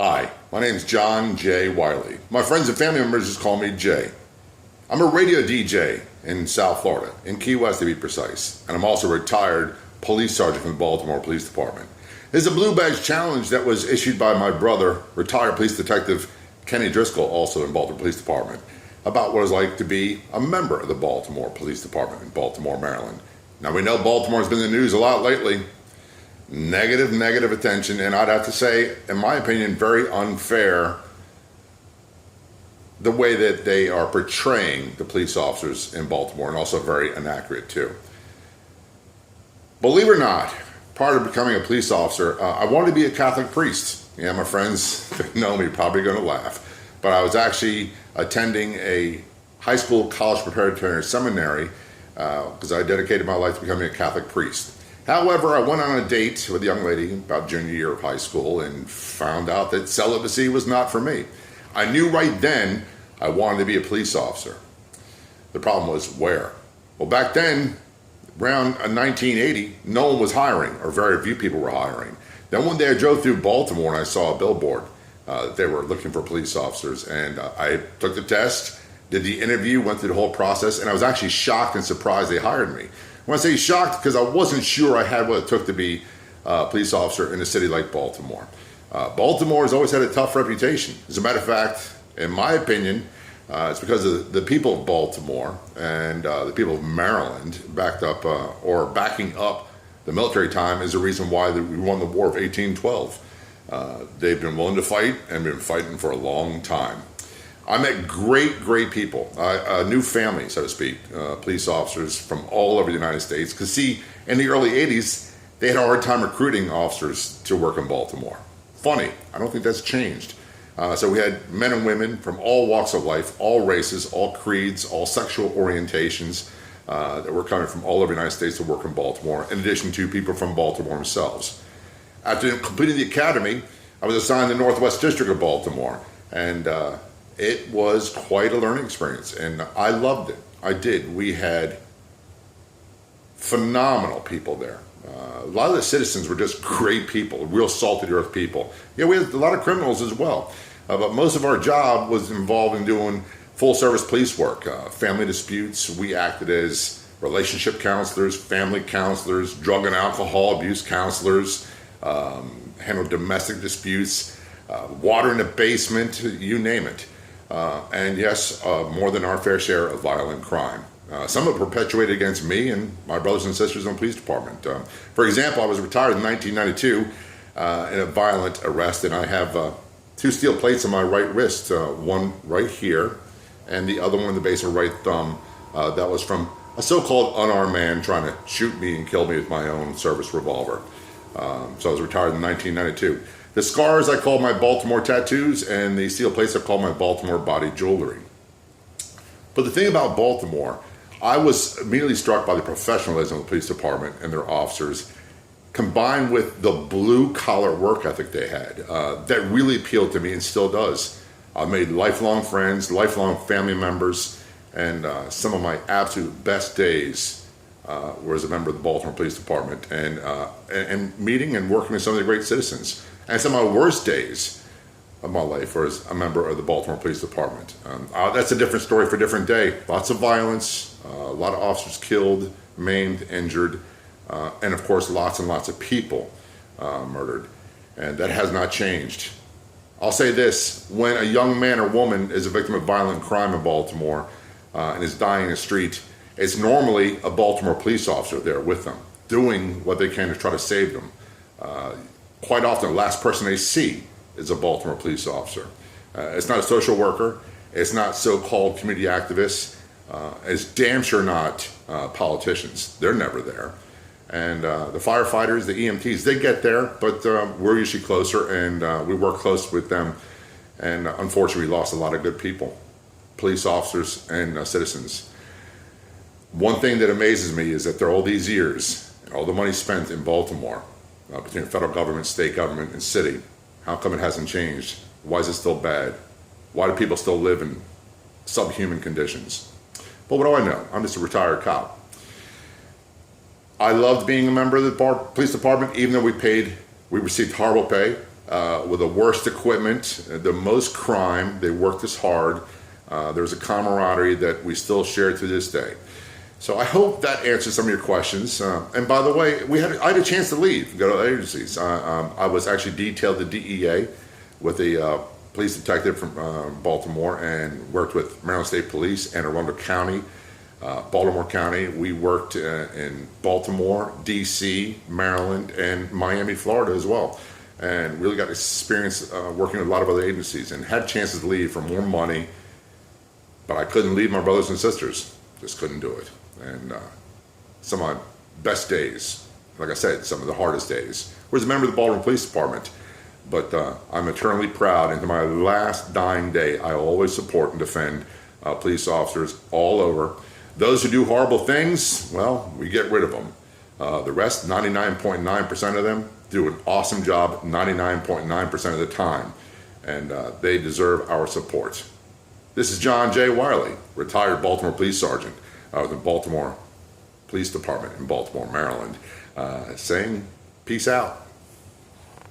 Hi, my name is John J. Wiley. My friends and family members just call me Jay. I'm a radio DJ in South Florida, in Key West to be precise, and I'm also a retired police sergeant from the Baltimore Police Department. This is a blue badge challenge that was issued by my brother, retired police detective Kenny Driscoll, also in Baltimore Police Department, about what it's like to be a member of the Baltimore Police Department in Baltimore, Maryland. Now we know Baltimore's been in the news a lot lately. Negative attention, and I'd have to say, in my opinion, very unfair the way that they are portraying the police officers in Baltimore, and also very inaccurate too. Believe it or not, prior to becoming a police officer, I wanted to be a Catholic priest. Yeah, my friends that know me probably going to laugh, but I was actually attending a high school, college preparatory seminary because I dedicated my life to becoming a Catholic priest. However, I went on a date with a young lady about junior year of high school and found out that celibacy was not for me. I knew right then I wanted to be a police officer. The problem was where? Well, back then, around 1980, no one was hiring, or very few people were hiring. Then one day I drove through Baltimore and I saw a billboard. They were looking for police officers, and I took the test, did the interview, went through the whole process, and I was actually shocked and surprised they hired me. When I say shocked, because I wasn't sure I had what it took to be a police officer in a city like Baltimore. Baltimore has always had a tough reputation. As a matter of fact, in my opinion, it's because of the people of Baltimore and the people of Maryland backing up the military time is the reason why we won the War of 1812. They've been willing to fight and been fighting for a long time. I met great people, a new family, so to speak, police officers from all over the United States. Because see, in the early 80s, they had a hard time recruiting officers to work in Baltimore. Funny, I don't think that's changed. So we had men and women from all walks of life, all races, all creeds, all sexual orientations that were coming from all over the United States to work in Baltimore, in addition to people from Baltimore themselves. After completing the academy, I was assigned to the Northwest District of Baltimore, and it was quite a learning experience, and I loved it. I did. We had phenomenal people there. A lot of the citizens were just great people, real salt-of-the-earth people. Yeah, we had a lot of criminals as well, but most of our job was involved in doing full-service police work, family disputes. We acted as relationship counselors, family counselors, drug and alcohol abuse counselors, handled domestic disputes, water in the basement, you name it. And yes, more than our fair share of violent crime. Some of it perpetuated against me and my brothers and sisters in the police department. For example, I was retired in 1992 in a violent arrest, and I have 2 steel plates on my right wrist, one right here, and the other one in the base of right thumb. That was from a so-called unarmed man trying to shoot me and kill me with my own service revolver. So I was retired in 1992. The scars I call my Baltimore tattoos, and the steel plates I call my Baltimore body jewelry. But the thing about Baltimore, I was immediately struck by the professionalism of the police department and their officers, combined with the blue-collar work ethic they had. That really appealed to me and still does. I made lifelong friends, lifelong family members, and some of my absolute best days were as a member of the Baltimore Police Department, and meeting and working with some of the great citizens. And some of my worst days of my life were as a member of the Baltimore Police Department. That's a different story for a different day. Lots of violence, a lot of officers killed, maimed, injured, and of course lots and lots of people murdered. And that has not changed. I'll say this, when a young man or woman is a victim of violent crime in Baltimore and is dying in the street, it's normally a Baltimore police officer there with them, doing what they can to try to save them. Quite often, the last person they see is a Baltimore police officer. It's not a social worker. It's not so-called community activists. It's damn sure not politicians. They're never there. And the firefighters, the EMTs, they get there, but we're usually closer, and we work close with them. And unfortunately, we lost a lot of good people, police officers and citizens. One thing that amazes me is that after all these years, and all the money spent in Baltimore, between the federal government, state government, and city, how come it hasn't changed? Why is it still bad? Why do people still live in subhuman conditions? But what do I know? I'm just a retired cop. I loved being a member of the police department, even though we received horrible pay. with the worst equipment, the most crime. They worked us hard. There's a camaraderie that we still share to this day. So I hope that answers some of your questions. And by the way, I had a chance to leave, go to other agencies. I was actually detailed to DEA with a police detective from Baltimore, and worked with Maryland State Police, Anne Arundel County, Baltimore County. We worked in Baltimore, DC, Maryland, and Miami, Florida as well. And really got experience working with a lot of other agencies, and had chances to leave for more money, but I couldn't leave my brothers and sisters. Just couldn't do it. And some of my best days, like I said, some of the hardest days, was a member of the Baltimore Police Department. But I'm eternally proud, and to my last dying day, I will always support and defend police officers all over. Those who do horrible things, well, we get rid of them. The rest, 99.9% of them, do an awesome job 99.9% of the time, and they deserve our support. This is John J. Wiley, retired Baltimore Police Sergeant of the Baltimore Police Department in Baltimore, Maryland, saying peace out.